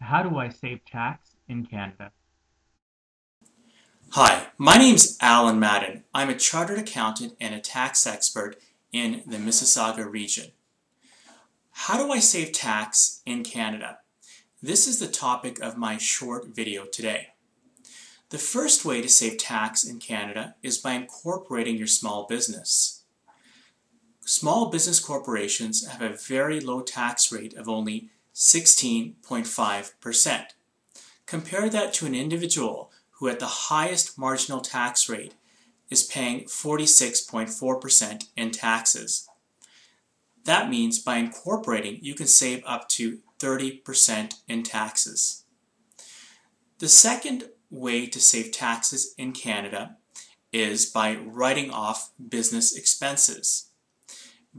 How do I save tax in Canada? Hi, my name's Allan Madan. I'm a chartered accountant and a tax expert in the Mississauga region. How do I save tax in Canada? This is the topic of my short video today. The first way to save tax in Canada is by incorporating your small business. Small business corporations have a very low tax rate of only 16.5%. Compare that to an individual who at the highest marginal tax rate is paying 46.4% in taxes. That means by incorporating, you can save up to 30% in taxes. The second way to save taxes in Canada is by writing off business expenses.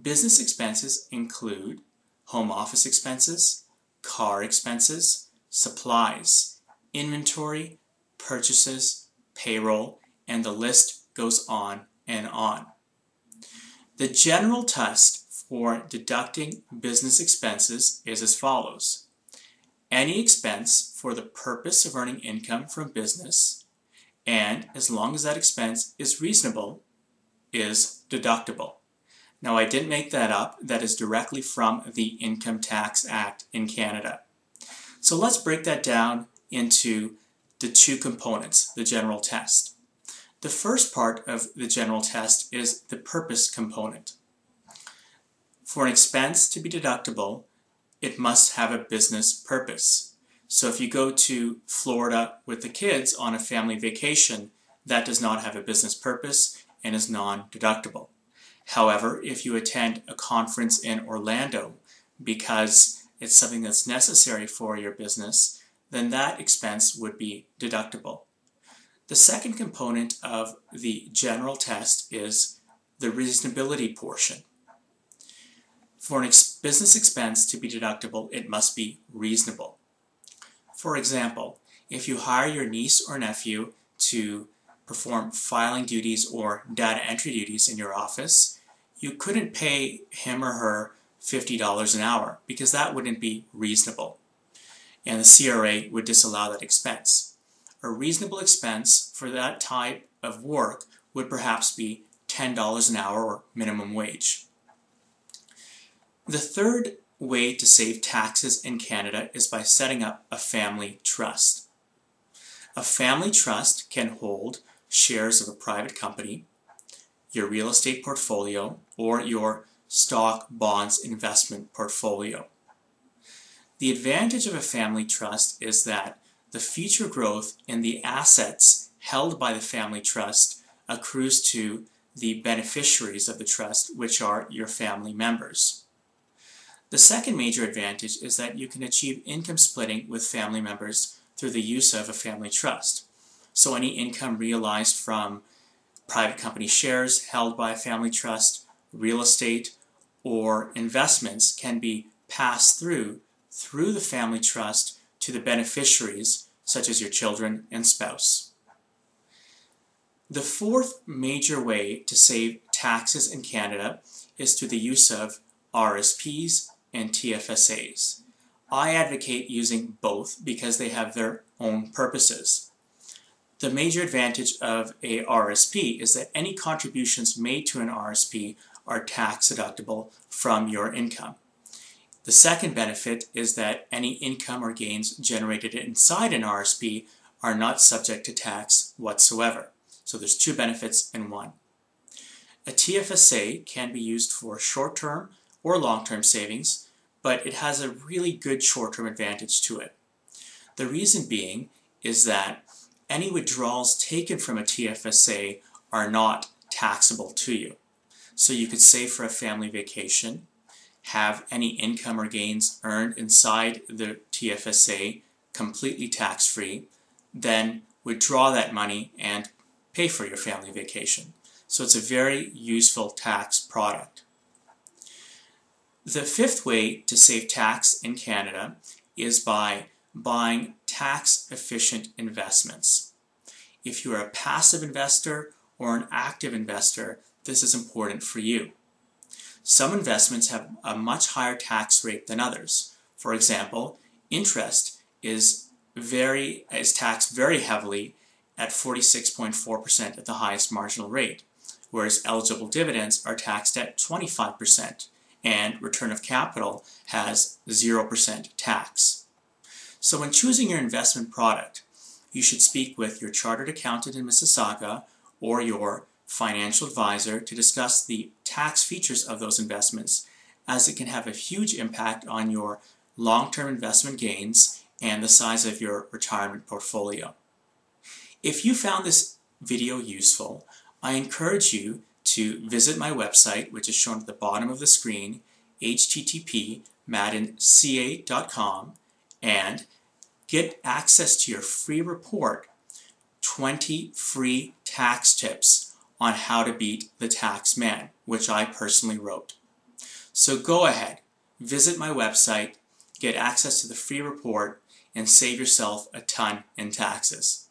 Business expenses include home office expenses, car expenses, supplies, inventory, purchases, payroll, and the list goes on and on. The general test for deducting business expenses is as follows. Any expense for the purpose of earning income from business, and as long as that expense is reasonable, is deductible. Now, I didn't make that up. That is directly from the Income Tax Act in Canada. So let's break that down into the two components, the general test. The first part of the general test is the purpose component. For an expense to be deductible, it must have a business purpose. So if you go to Florida with the kids on a family vacation, that does not have a business purpose and is non-deductible. However, if you attend a conference in Orlando because it's something that's necessary for your business, then that expense would be deductible. The second component of the general test is the reasonability portion. For an business expense to be deductible, it must be reasonable. For example, if you hire your niece or nephew to perform filing duties or data entry duties in your office, you couldn't pay him or her $50 an hour because that wouldn't be reasonable, and the CRA would disallow that expense. A reasonable expense for that type of work would perhaps be $10 an hour or minimum wage. The third way to save taxes in Canada is by setting up a family trust. A family trust can hold shares of a private company, your real estate portfolio, or your stock bonds investment portfolio. The advantage of a family trust is that the future growth in the assets held by the family trust accrues to the beneficiaries of the trust, which are your family members. The second major advantage is that you can achieve income splitting with family members through the use of a family trust. So any income realized from private company shares held by a family trust, real estate, or investments can be passed through the family trust to the beneficiaries, such as your children and spouse. The fourth major way to save taxes in Canada is through the use of RSPs and TFSAs. I advocate using both because they have their own purposes. The major advantage of a RSP is that any contributions made to an RSP are tax deductible from your income. The second benefit is that any income or gains generated inside an RSP are not subject to tax whatsoever. So there's two benefits in one. A TFSA can be used for short-term or long-term savings, but it has a really good short-term advantage to it. The reason being is that any withdrawals taken from a TFSA are not taxable to you. So you could save for a family vacation, have any income or gains earned inside the TFSA completely tax-free, then withdraw that money and pay for your family vacation. So it's a very useful tax product. The fifth way to save tax in Canada is by buying tax-efficient investments. If you are a passive investor or an active investor, this is important for you. Some investments have a much higher tax rate than others. For example, interest is taxed very heavily at 46.4% at the highest marginal rate, whereas eligible dividends are taxed at 25%, and return of capital has 0% tax. So when choosing your investment product, you should speak with your chartered accountant in Mississauga or your financial advisor to discuss the tax features of those investments, as it can have a huge impact on your long-term investment gains and the size of your retirement portfolio. If you found this video useful, I encourage you to visit my website, which is shown at the bottom of the screen, http://madanca.com, and get access to your free report, 20 free tax tips on how to beat the tax man, which I personally wrote. So go ahead, visit my website, get access to the free report, and save yourself a ton in taxes.